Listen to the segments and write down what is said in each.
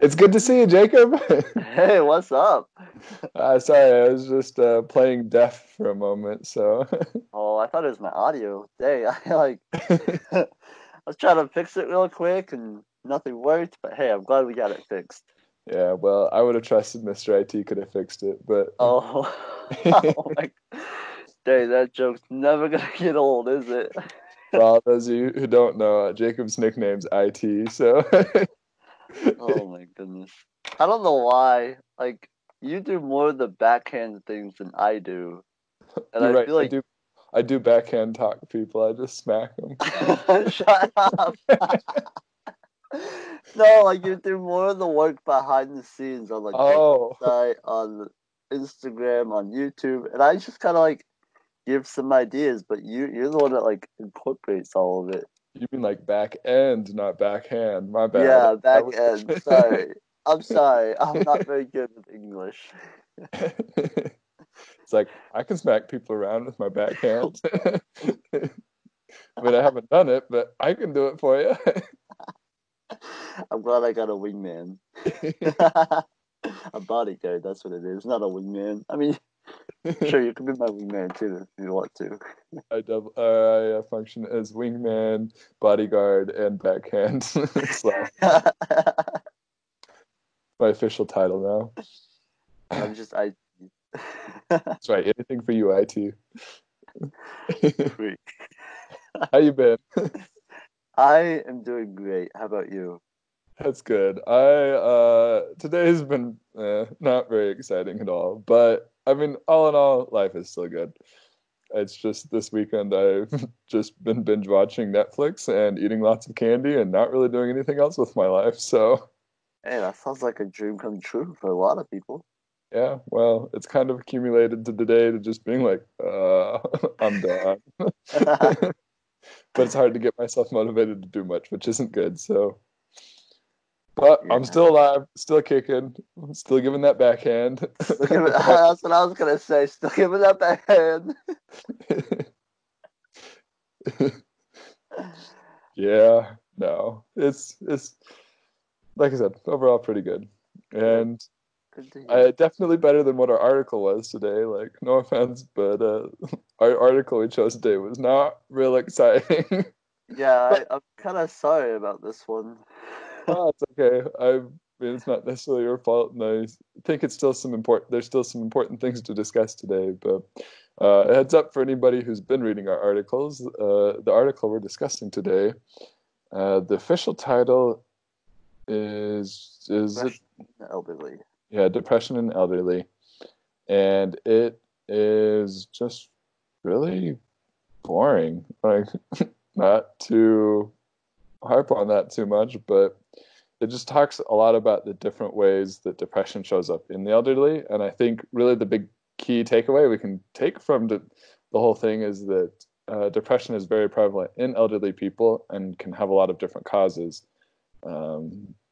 It's good to see you, Jacob. Hey, what's up? Sorry, I was just playing deaf for a moment, so Oh, I thought it was my audio. Dang, I was trying to fix it real quick and nothing worked, but hey, I'm glad we got it fixed. yeah. Well, I would have trusted Mr. IT could have fixed it, but Oh, oh my, dang, that joke's never gonna get old, is it? for all those of you who don't know, Jacob's nickname's IT. So Oh my goodness. I don't know why. Like, you do more of the backhand things than I do, and you're I right. feel like I do backhand talk people. I just smack them. shut up. No, like you do more of the work behind the scenes on like the Oh, website, on Instagram, on YouTube, and I just kind of like give some ideas, but you're the one that like incorporates all of it. you mean like back end, not backhand. My bad. Yeah, back end. Sorry, I'm sorry. I'm not very good with English. It's like I can smack people around with my backhand. I mean, I haven't done it, but I can do it for you. I'm glad I got a wingman. A bodyguard, that's what it is, not a wingman. I mean, sure, you can be my wingman too if you want to. I function as wingman, bodyguard, and backhand slash my official title now. I'm just I That's right. Anything for you, IT. freak. How you been? I am doing great. How about you? That's good. Today's been not very exciting at all, but I mean, all in all, life is still good. It's just this weekend I've just been binge watching Netflix and eating lots of candy and not really doing anything else with my life. So Hey, that sounds like a dream come true for a lot of people. yeah, well, it's kind of accumulated to today to just being like, I'm done. But it's hard to get myself motivated to do much, which isn't good. So, but I'm Yeah. still alive, still kicking, still giving that backhand. Look at it. That's what I was gonna say. Still giving up that hand. Yeah, no, it's like I said, overall pretty good, Good. and Good to hear. definitely better than what our article was today. Like, no offense, but our article we chose today was not real exciting. Yeah, But I'm kind of sorry about this one. it's okay. I mean, it's not necessarily your fault, and I think it's still some important. There's still some important things to discuss today. But a heads up for anybody who's been reading our articles. The article we're discussing today, the official title is it? Especially the elderly. Yeah, depression in elderly, and it is just really boring. Like, not to harp on that too much, but it just talks a lot about the different ways that depression shows up in the elderly. And I think really the big key takeaway we can take from the whole thing is that depression is very prevalent in elderly people and can have a lot of different causes.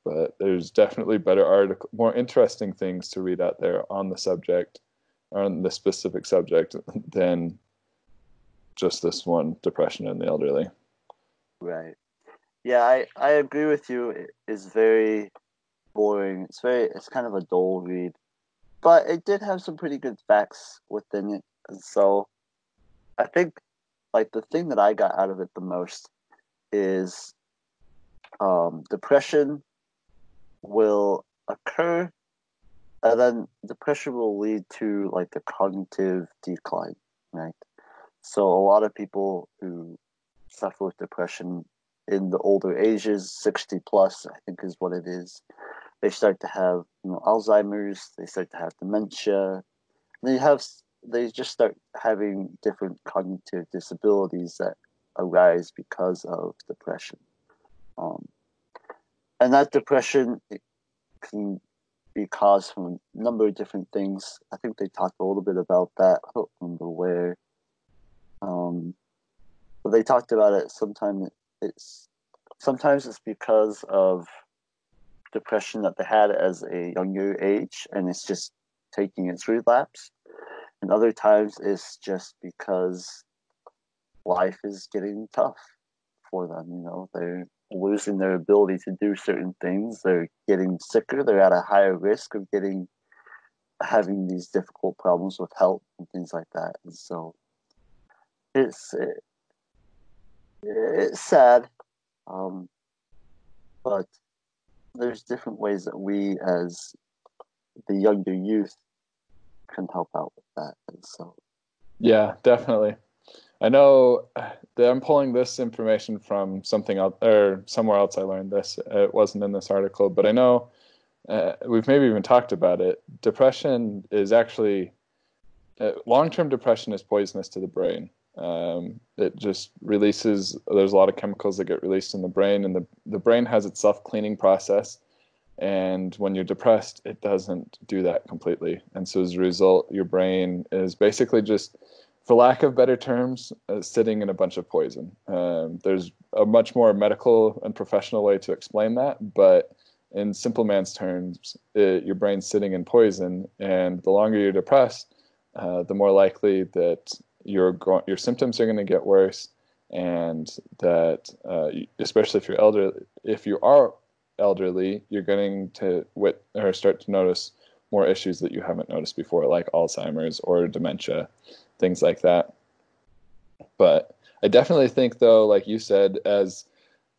But there's definitely better article, more interesting things to read out there on the subject, on the specific subject, than just this one, depression in the elderly. Right. Yeah, I agree with you. It is very boring. It's kind of a dull read, but it did have some pretty good facts within it. And so I think like the thing that I got out of it the most is depression will occur, and then depression will lead to like the cognitive decline, right? So a lot of people who suffer with depression in the older ages, 60 plus, I think is what it is, they start to have, Alzheimer's, they start to have dementia, they have they just start having different cognitive disabilities that arise because of depression. Um, and that depression can be caused from a number of different things. I think they talked a little bit about that. I don't remember where. Um, but they talked about it. Sometimes it's because of depression that they had as a younger age, and it's just taking its relapse. And other times it's just because life is getting tough for them. They're losing their ability to do certain things. They're getting sicker. They're at a higher risk of having these difficult problems with health and things like that. And so it's it's sad, um, but there's different ways that we, as the younger youth, can help out with that. And so, Yeah, definitely. I know that I'm pulling this information from something else or somewhere else. I learned this. It wasn't in this article, but I know we've maybe even talked about it. Depression is actually long-term depression is poisonous to the brain. It just releases. There's a lot of chemicals that get released in the brain, and the brain has its self-cleaning process. And when you're depressed, it doesn't do that completely. And so as a result, your brain is basically just, for lack of better terms, sitting in a bunch of poison. There's a much more medical and professional way to explain that, but in simple man's terms, your brain's sitting in poison, and the longer you're depressed, the more likely that your symptoms are going to get worse, and that especially if you are elderly, you're going to start to notice more issues that you haven't noticed before, like Alzheimer's or dementia, things like that. But I definitely think, though, like you said, as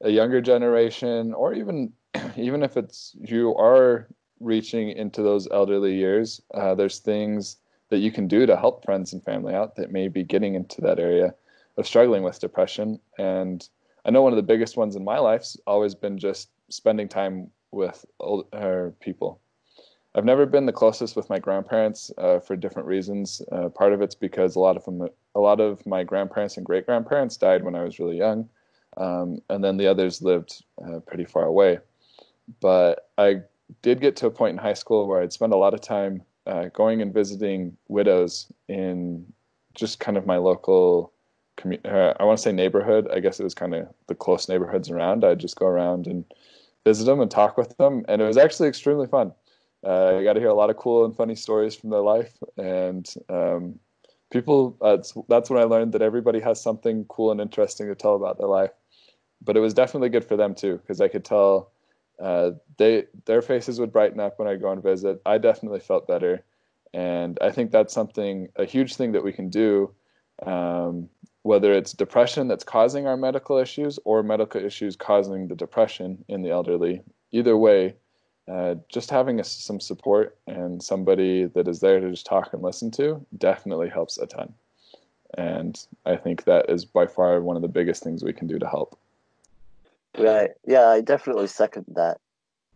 a younger generation, or even if it's you are reaching into those elderly years, there's things that you can do to help friends and family out that may be getting into that area of struggling with depression. And I know one of the biggest ones in my life's always been just spending time with older people. I've never been the closest with my grandparents for different reasons. Part of it's because a lot of my grandparents and great grandparents died when I was really young, and then the others lived pretty far away. But I did get to a point in high school where I'd spend a lot of time going and visiting widows in just kind of my local I want to say neighborhood. I guess it was kind of the close neighborhoods around. I'd just go around and visit them and talk with them, and it was actually extremely fun. I got to hear a lot of cool and funny stories from their life, and people. That's when I learned that everybody has something cool and interesting to tell about their life. But it was definitely good for them too, because I could tell their faces would brighten up when I go and visit. I definitely felt better, and I think that's a huge thing that we can do. Whether it's depression that's causing our medical issues or medical issues causing the depression in the elderly, either way, just having some support and somebody that is there to just talk and listen to definitely helps a ton. And I think that is by far one of the biggest things we can do to help. right, yeah, I definitely second that.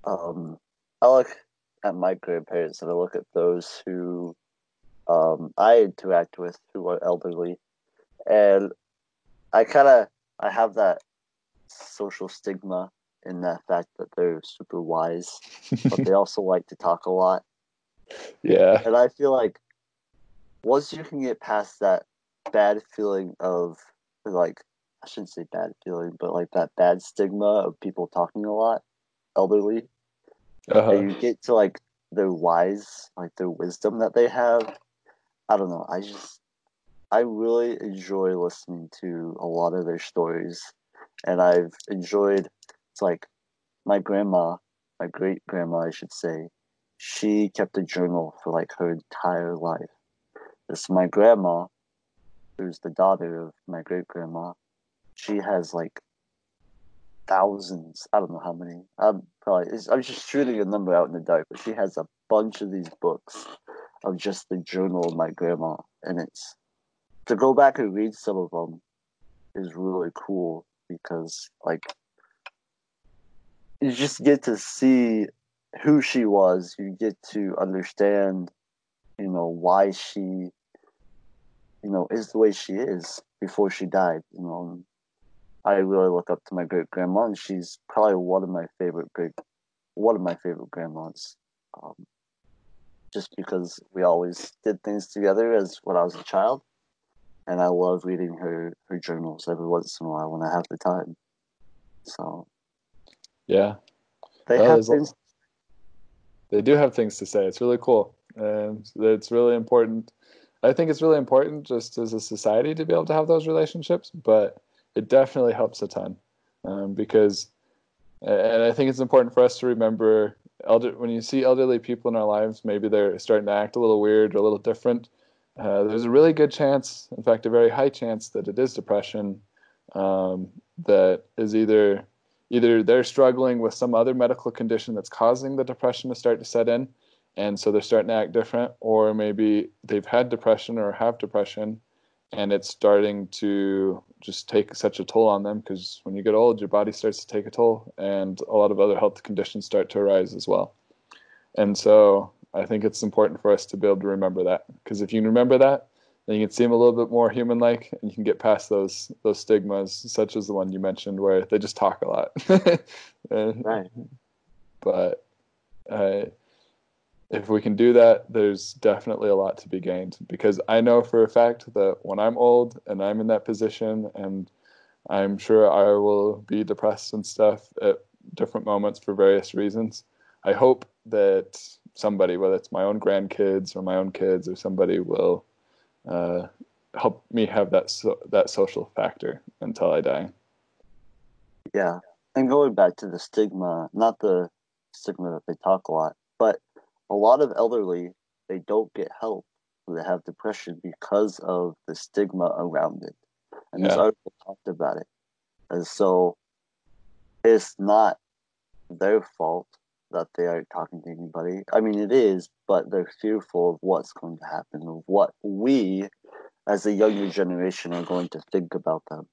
I look at my grandparents and I look at those who I interact with who are elderly, and I have that social stigma in that fact that they're super wise, but they also like to talk a lot. Yeah. And I feel like once you can get past that bad feeling of, like, I shouldn't say bad feeling, but like that bad stigma of people talking a lot, elderly, Uh-huh. and you get to like their wise, like their wisdom that they have. I don't know. I really enjoy listening to a lot of their stories, and I've enjoyed. It's like my grandma, my great grandma, I should say. She kept a journal for like her entire life. This my grandma, who's the daughter of my great grandma. She has like thousands. I don't know how many. I'm just shooting a number out in the dark, but she has a bunch of these books of just the journal of my grandma, and it's to go back and read some of them is really cool because like you just get to see who she was. You get to understand, why she, is the way she is before she died. I really look up to my great grandma, and she's probably one of my favorite grandmas. Um, just because we always did things together as when I was a child, and I love reading her journals every once in a while when I have the time. So Yeah. they Well, have things. they do have things to say. It's really cool. And it's really important. I think it's really important just as a society to be able to have those relationships, but it definitely helps a ton because And I think it's important for us to remember when you see elderly people in our lives, maybe they're starting to act a little weird or a little different. There's a really good chance, in fact, a very high chance that it is depression. That is either they're struggling with some other medical condition that's causing the depression to start to set in, and so they're starting to act different, or maybe they've had depression or have depression, and it's starting to just take such a toll on them, because when you get old, your body starts to take a toll, and a lot of other health conditions start to arise as well. And so I think it's important for us to be able to remember that, because if you remember that, then you can seem a little bit more human-like, and you can get past those stigmas, such as the one you mentioned, where they just talk a lot. Right. But if we can do that, there's definitely a lot to be gained, because I know for a fact that when I'm old and I'm in that position, and I'm sure I will be depressed and stuff at different moments for various reasons, I hope that somebody, whether it's my own grandkids or my own kids or somebody, will help me have that social factor until I die. Yeah. And going back to the stigma, not the stigma that they talk a lot, but a lot of elderly, they don't get help when they have depression because of the stigma around it. And this Yeah, article talked about it. And so it's not their fault that they aren't talking to anybody. I mean, it is, but they're fearful of what's going to happen, of what we, as a younger generation, are going to think about them.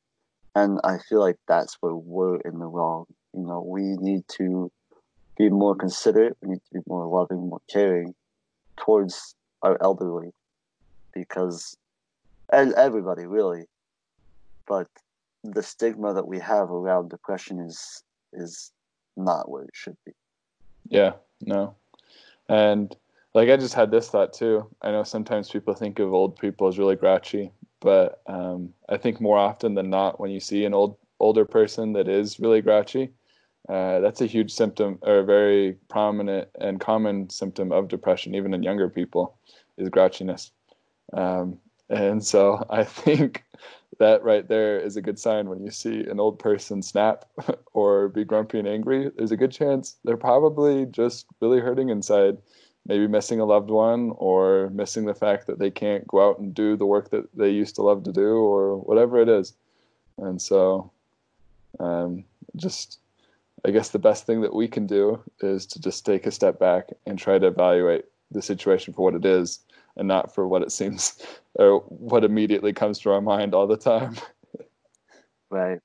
And I feel like that's where we're in the wrong. We need to be more considerate. We need to be more loving, more caring towards our elderly, because, and everybody really, but the stigma that we have around depression is not where it should be. yeah, no. And like I just had this thought too. I know sometimes people think of old people as really grouchy, but I think more often than not, when you see an older person that is really grouchy, that's a huge symptom, or a very prominent and common symptom of depression, even in younger people, is grouchiness. And so I think that right there is a good sign. When you see an old person snap or be grumpy and angry, there's a good chance they're probably just really hurting inside, maybe missing a loved one, or missing the fact that they can't go out and do the work that they used to love to do, or whatever it is. And so just I guess the best thing that we can do is to just take a step back and try to evaluate the situation for what it is, and not for what it seems or what immediately comes to our mind all the time. Right.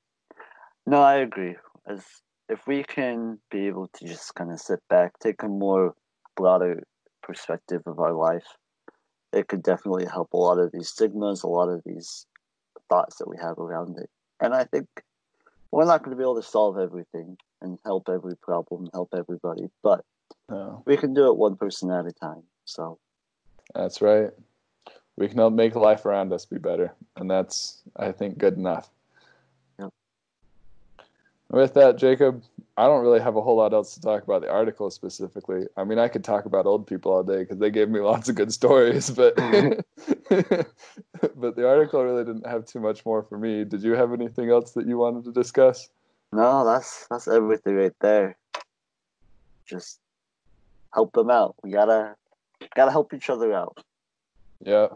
No, I agree. As if we can be able to just kind of sit back, take a more broader perspective of our life, it could definitely help a lot of these stigmas, a lot of these thoughts that we have around it. And I think we're not going to be able to solve everything and help every problem, help everybody, but No, we can do it one person at a time. So, that's right. We can help make life around us be better, and that's, I think, good enough. yep. With that, Jacob, I don't really have a whole lot else to talk about the article specifically. I mean, I could talk about old people all day because they gave me lots of good stories, but but the article really didn't have too much more for me. Did you have anything else that you wanted to discuss? No, that's everything right there. Just help them out. We gotta help each other out. Yeah,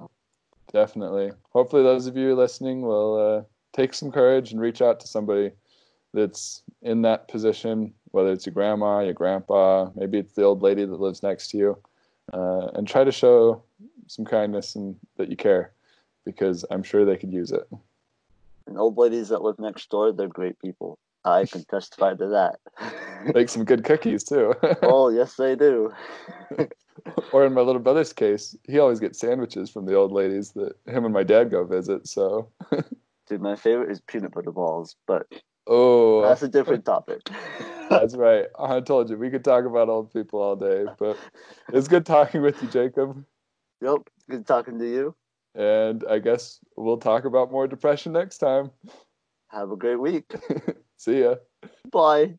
definitely. Hopefully, those of you listening will take some courage and reach out to somebody that's in that position, whether it's your grandma, your grandpa, maybe it's the old lady that lives next to you, and try to show some kindness and that you care, because I'm sure they could use it. And old ladies that live next door, they're great people. I can testify to that. Make some good cookies too. Oh, yes, they do. Or in my little brother's case, he always gets sandwiches from the old ladies that him and my dad go visit. So, Dude, my favorite is peanut butter balls, but oh, that's a different topic. that's right. I told you we could talk about old people all day, but it's good talking with you, Jacob. Yep, good talking to you. And I guess we'll talk about more depression next time. Have a great week. See ya. Bye.